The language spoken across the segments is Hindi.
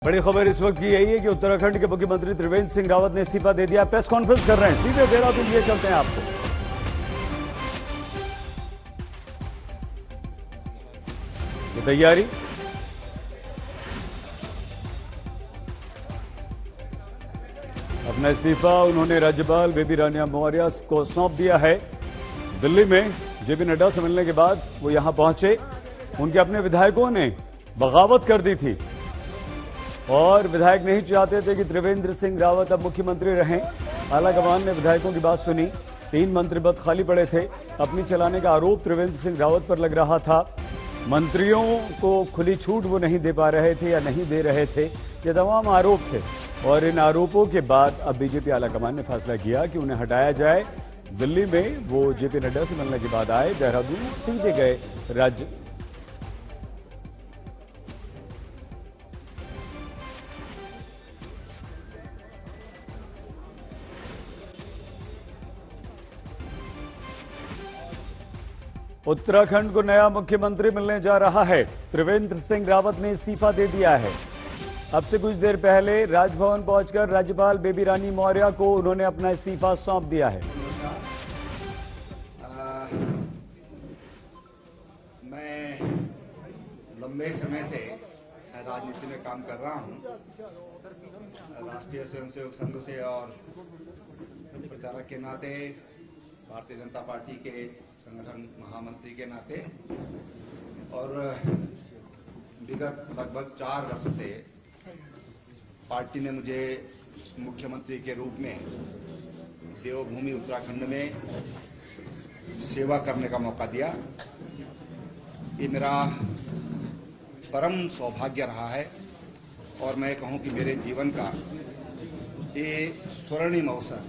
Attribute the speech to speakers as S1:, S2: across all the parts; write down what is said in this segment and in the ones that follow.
S1: बड़ी खबर इस वक्त की यही है कि उत्तराखंड के मुख्यमंत्री त्रिवेंद्र सिंह रावत ने इस्तीफा दे दिया। प्रेस कॉन्फ्रेंस कर रहे हैं, सीधे देहरादून लिए चलते हैं आपको। ये तैयारी अपना इस्तीफा उन्होंने राज्यपाल बेबी रानी मौर्य को सौंप दिया है। दिल्ली में जेपी नड्डा से मिलने के बाद वो यहां पहुंचे। उनके अपने विधायकों ने बगावत कर दी थी और विधायक नहीं चाहते थे कि त्रिवेंद्र सिंह रावत अब मुख्यमंत्री रहें। आलाकमान ने विधायकों की बात सुनी। 3 मंत्री पद खाली पड़े थे। अपनी चलाने का आरोप त्रिवेंद्र सिंह रावत पर लग रहा था। मंत्रियों को खुली छूट वो नहीं दे पा रहे थे या नहीं दे रहे थे, ये तमाम आरोप थे। और इन आरोपों के बाद अब बीजेपी आलाकमान ने फैसला किया कि उन्हें हटाया जाए। दिल्ली में वो जेपी नड्डा से मिलने के बाद आए, देहरादून सीधे गए राज्य। उत्तराखंड को नया मुख्यमंत्री मिलने जा रहा है। त्रिवेंद्र सिंह रावत ने इस्तीफा दे दिया है। अब से कुछ देर पहले राजभवन पहुंचकर राज्यपाल बेबी रानी मौर्य को उन्होंने अपना इस्तीफा सौंप दिया है।
S2: मैं लंबे समय से राजनीति में काम कर रहा हूं, राष्ट्रीय स्वयंसेवक संघ से और प्रचारक के नाते, भारतीय जनता पार्टी के संगठन महामंत्री के नाते, और विगत लगभग 4 वर्ष से पार्टी ने मुझे मुख्यमंत्री के रूप में देवभूमि उत्तराखंड में सेवा करने का मौका दिया। ये मेरा परम सौभाग्य रहा है और मैं कहूं कि मेरे जीवन का ये स्वर्णिम अवसर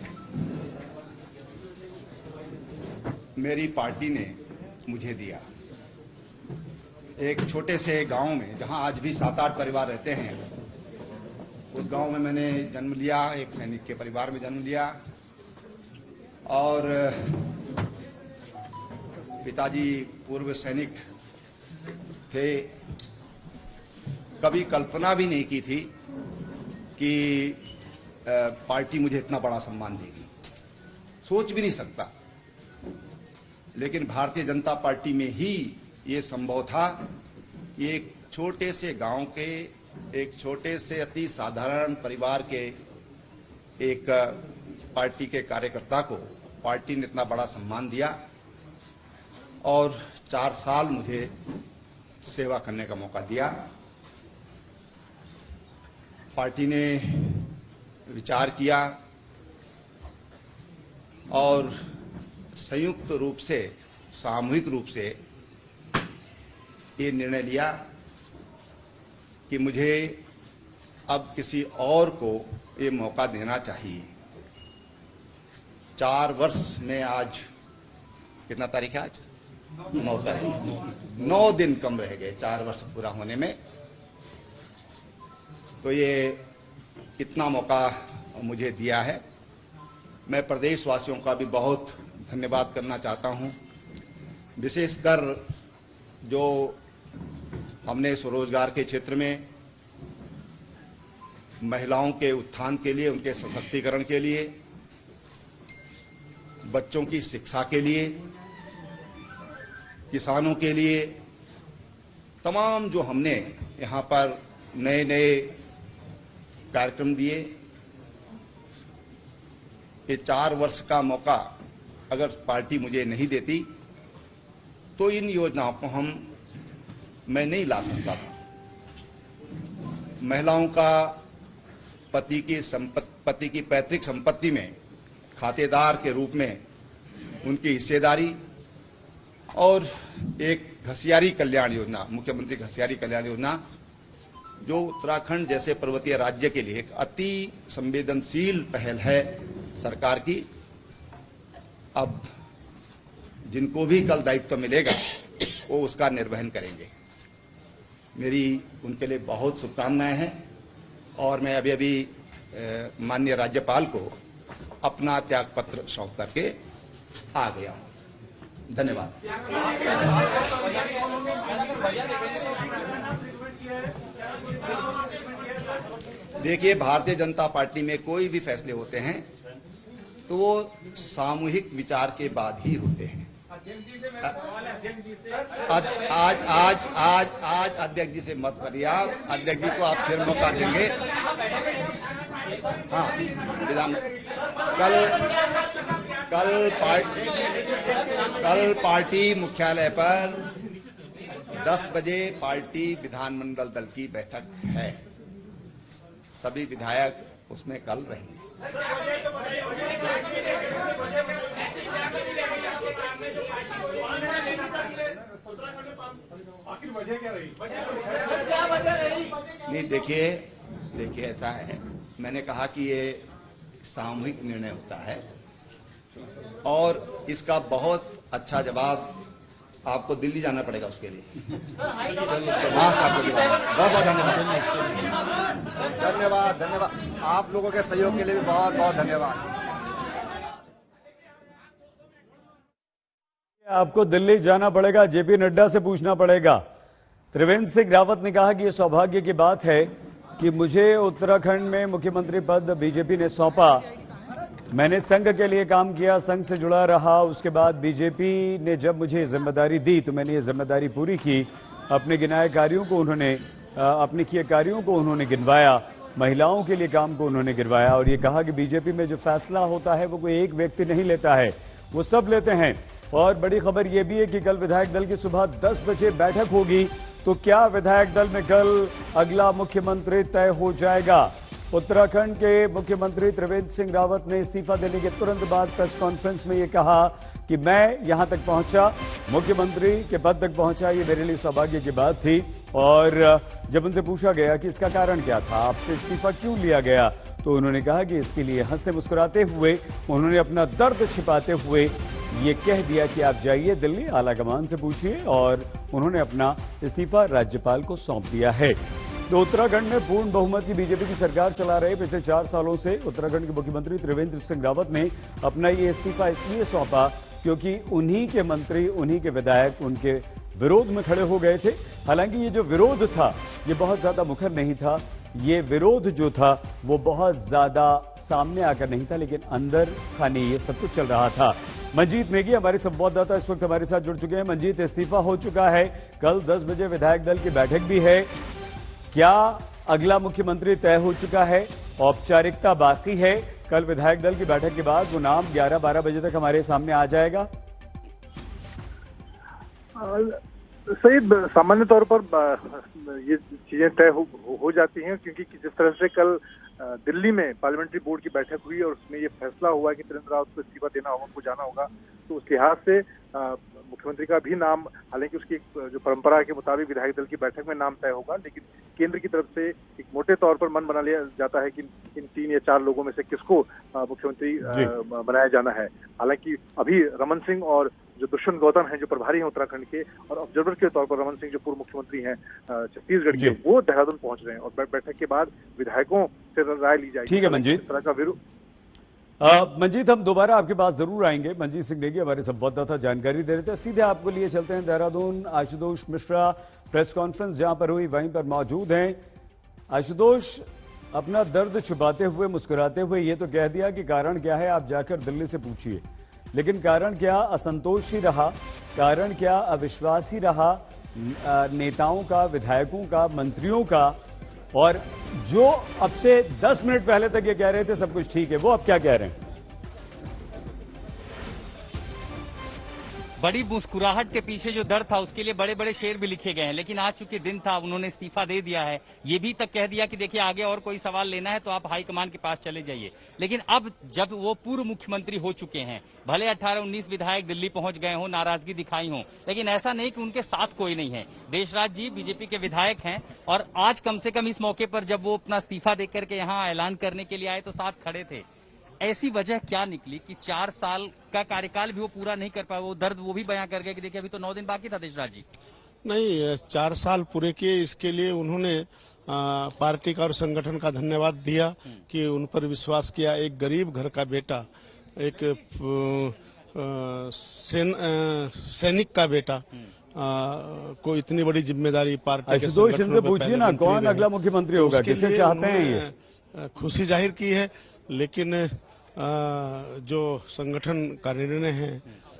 S2: मेरी पार्टी ने मुझे दिया। एक छोटे से गांव में जहां आज भी 7-8 परिवार रहते हैं, उस गांव में मैंने जन्म लिया। एक सैनिक के परिवार में जन्म लिया और पिताजी पूर्व सैनिक थे। कभी कल्पना भी नहीं की थी कि पार्टी मुझे इतना बड़ा सम्मान देगी, सोच भी नहीं सकता। लेकिन भारतीय जनता पार्टी में ही ये संभव था कि एक छोटे से गांव के, एक छोटे से अति साधारण परिवार के एक पार्टी के कार्यकर्ता को पार्टी ने इतना बड़ा सम्मान दिया और 4 साल मुझे सेवा करने का मौका दिया। पार्टी ने विचार किया और संयुक्त रूप से, सामूहिक रूप से ये निर्णय लिया कि मुझे अब किसी और को ये मौका देना चाहिए। 4 वर्ष में आज कितना तारीख है? आज 9 तारीख, 9 दिन कम रह गए 4 वर्ष पूरा होने में। तो ये इतना मौका मुझे दिया है। मैं प्रदेशवासियों का भी बहुत धन्यवाद करना चाहता हूं, विशेषकर जो हमने स्वरोजगार के क्षेत्र में महिलाओं के उत्थान के लिए, उनके सशक्तिकरण के लिए, बच्चों की शिक्षा के लिए, किसानों के लिए, तमाम जो हमने यहां पर नए नए कार्यक्रम दिए। ये 4 वर्ष का मौका अगर पार्टी मुझे नहीं देती तो इन योजनाओं को मैं नहीं ला सकता था। महिलाओं का पति की पैतृक संपत्ति में खातेदार के रूप में उनकी हिस्सेदारी और एक घसियारी कल्याण योजना, मुख्यमंत्री घसियारी कल्याण योजना, जो उत्तराखंड जैसे पर्वतीय राज्य के लिए एक अति संवेदनशील पहल है सरकार की। अब जिनको भी कल दायित्व मिलेगा वो उसका निर्वहन करेंगे। मेरी उनके लिए बहुत शुभकामनाएं हैं और मैं अभी माननीय राज्यपाल को अपना त्यागपत्र सौंप करके आ गया हूं। धन्यवाद। देखिए, भारतीय जनता पार्टी में कोई भी फैसले होते हैं तो वो सामूहिक विचार के बाद ही होते हैं। आज अध्यक्ष जी से मत करिए, आप अध्यक्ष जी को आप फिर मौका देंगे। हाँ, विधान कल पार्टी मुख्यालय पर 10 बजे पार्टी विधानमंडल दल की बैठक है। सभी विधायक उसमें कल रहेंगे। नहीं, देखिए ऐसा है, मैंने कहा कि ये सामूहिक निर्णय होता है और इसका बहुत अच्छा जवाब आपको दिल्ली जाना पड़ेगा उसके लिए। वहां से आपको बहुत बहुत धन्यवाद। आप लोगों के सहयोग के लिए भी बहुत बहुत धन्यवाद।
S1: आपको दिल्ली जाना पड़ेगा, जेपी नड्डा से पूछना पड़ेगा। त्रिवेंद्र सिंह रावत ने कहा कि यह सौभाग्य की बात है कि मुझे उत्तराखंड में मुख्यमंत्री पद बीजेपी ने सौंपा। मैंने संघ के लिए काम किया, संघ से जुड़ा रहा। उसके बाद बीजेपी ने जब मुझे जिम्मेदारी दी तो मैंने ये जिम्मेदारी पूरी की। अपने गिनाए कार्यों को उन्होंने अपने किए कार्यों को उन्होंने गिनवाया, महिलाओं के लिए काम को उन्होंने गिनवाया और ये कहा कि बीजेपी में जो फैसला होता है वो कोई एक व्यक्ति नहीं लेता है, वो सब लेते हैं। और बड़ी खबर यह भी है कि कल विधायक दल की सुबह 10 बजे बैठक होगी। तो क्या विधायक दल में कल अगला मुख्यमंत्री तय हो जाएगा? उत्तराखंड के मुख्यमंत्री त्रिवेंद्र सिंह रावत ने इस्तीफा देने के तुरंत बाद प्रेस कॉन्फ्रेंस में यह कहा कि मैं यहां तक पहुंचा, मुख्यमंत्री के पद तक पहुंचा, ये मेरे लिए सौभाग्य की बात थी। और जब उनसे पूछा गया कि इसका कारण क्या था, आपसे इस्तीफा क्यों लिया गया, तो उन्होंने कहा कि इसके लिए हंसते मुस्कुराते हुए उन्होंने अपना दर्द छिपाते हुए ये कह दिया कि आप जाइए दिल्ली, आलाकमान से पूछिए, और उन्होंने अपना इस्तीफा राज्यपाल को सौंप दिया है। तो उत्तराखंड में पूर्ण बहुमत की बीजेपी की सरकार चला रहे पिछले 4 सालों से उत्तराखंड के मुख्यमंत्री त्रिवेंद्र सिंह रावत ने अपना ये इस्तीफा इसलिए सौंपा क्योंकि उन्हीं के मंत्री, उन्हीं के विधायक उनके विरोध में खड़े हो गए थे। हालांकि ये जो विरोध था ये बहुत ज्यादा मुखर नहीं था, ये विरोध जो था वो बहुत ज्यादा सामने आकर नहीं था, लेकिन अंदर खाने ये सब कुछ चल रहा था। मंजीत नेगी हमारे संवाददाता इस वक्त हमारे साथ जुड़ चुके हैं। मंजीत, इस्तीफा हो चुका है, कल 10 बजे विधायक दल की बैठक भी है, क्या अगला मुख्यमंत्री तय हो चुका है? औपचारिकता बाकी है? कल विधायक दल की बैठक के बाद वो नाम 11-12 बजे तक हमारे सामने आ जाएगा?
S3: सईद, सामान्य तौर पर ये चीजें तय हो जाती हैं क्योंकि जिस तरह से कल दिल्ली में पार्लियामेंट्री बोर्ड की बैठक हुई और उसमें ये फैसला हुआ कि त्रिवेंद्र रावत को इस्तीफा देना होगा, उनको जाना होगा, तो उस लिहाज से मुख्यमंत्री का भी नाम, हालांकि उसकी जो परंपरा के मुताबिक विधायक दल की बैठक में नाम तय होगा, लेकिन केंद्र की तरफ से एक मोटे तौर पर मन बना लिया जाता है कि इन 3 या 4 लोगों में से किसको मुख्यमंत्री बनाया जाना है। हालांकि अभी रमन सिंह और जो दुष्यंत गौतम हैं, जो प्रभारी हैं उत्तराखंड के, और ऑब्जर्वर के तौर पर रमन सिंह जो पूर्व मुख्यमंत्री हैं छत्तीसगढ़ के, वो देहरादून पहुंच रहे हैं और बैठक के बाद विधायकों से राय ली जाएगी।
S1: ठीक है मंजीत,
S3: इस तरह का विरोध।
S1: मंजीत, हम दोबारा आपके पास जरूर आएंगे। मंजीत सिंह नेगी हमारे संवाददाता जानकारी दे रहे थे। सीधे आपको लिए चलते हैं देहरादून। आशुतोष मिश्रा प्रेस कॉन्फ्रेंस जहां पर हुई वहीं पर मौजूद हैं। आशुतोष, अपना दर्द छुपाते हुए, मुस्कुराते हुए ये तो कह दिया कि कारण क्या है आप जाकर दिल्ली से पूछिए, लेकिन कारण क्या असंतोष ही रहा, कारण क्या अविश्वास ही रहा नेताओं का, विधायकों का, मंत्रियों का, और जो अब से 10 मिनट पहले तक ये कह रहे थे सब कुछ ठीक है, वो अब क्या कह रहे हैं?
S4: बड़ी मुस्कुराहट के पीछे जो दर्द था उसके लिए बड़े बड़े शेर भी लिखे गए हैं, लेकिन आज चूंकि दिन था, उन्होंने इस्तीफा दे दिया है। ये भी तक कह दिया कि देखिए आगे और कोई सवाल लेना है तो आप हाईकमान के पास चले जाइए। लेकिन अब जब वो पूर्व मुख्यमंत्री हो चुके हैं, भले 18-19 विधायक दिल्ली पहुंच गए हों, नाराजगी दिखाई हो, लेकिन ऐसा नहीं कि उनके साथ कोई नहीं है। देशराज जी बीजेपी के विधायक हैं और आज कम से कम इस मौके पर जब वो अपना इस्तीफा देकर के यहाँ ऐलान करने के लिए आए तो साथ खड़े थे। ऐसी वजह क्या निकली कि 4 साल का कार्यकाल भी वो पूरा नहीं कर पाए? वो दर्द वो भी बयां कर गए कि देखिए अभी तो 9 दिन बाकी था। देशराज जी,
S5: नहीं, 4 साल पूरे किए, इसके लिए उन्होंने पार्टी का और संगठन का धन्यवाद दिया कि उन पर विश्वास किया। एक गरीब घर का बेटा, एक सैनिक का बेटा, को इतनी बड़ी जिम्मेदारी पार्टी के
S1: आशुतोष
S5: संगठनों
S1: इनसे
S5: में
S1: पूछिए
S5: पहले
S1: ना
S5: मंत्री
S1: कौन
S5: रहे।
S1: अगला मुख्यमंत्री
S5: तो
S1: होगा,
S5: उसके
S1: किसे
S5: लिए
S1: चाहते हैं ये?
S5: उन्होंने खुशी जाहिर की है, लेकिन जो संगठन का निर्णय है,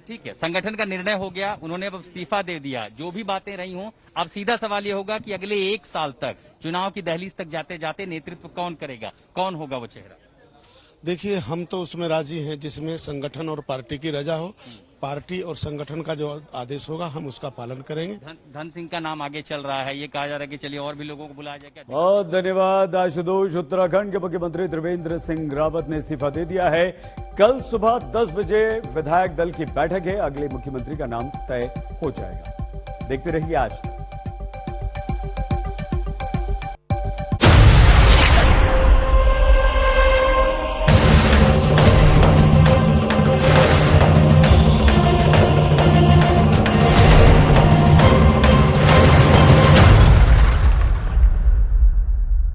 S4: ठीक है, संगठन का निर्णय हो गया, उन्होंने अब इस्तीफा दे दिया। जो भी बातें रही हों, अब सीधा सवाल ये होगा कि अगले 1 साल तक चुनाव की दहलीज तक जाते जाते नेतृत्व कौन करेगा, कौन होगा वो चेहरा?
S5: देखिए हम तो उसमें राजी हैं जिसमें संगठन और पार्टी की रजा हो। पार्टी और संगठन का जो आदेश होगा हम उसका पालन करेंगे।
S4: धन सिंह का नाम आगे चल रहा है, ये कहा जा रहा है कि चलिए और भी लोगों को बुलाया जाए क्या?
S1: बहुत धन्यवाद आशुतोष। उत्तराखंड के मुख्यमंत्री त्रिवेंद्र सिंह रावत ने इस्तीफा दे दिया है। कल सुबह 10 बजे विधायक दल की बैठक है, अगले मुख्यमंत्री का नाम तय हो जाएगा। देखते रहिए आज तक।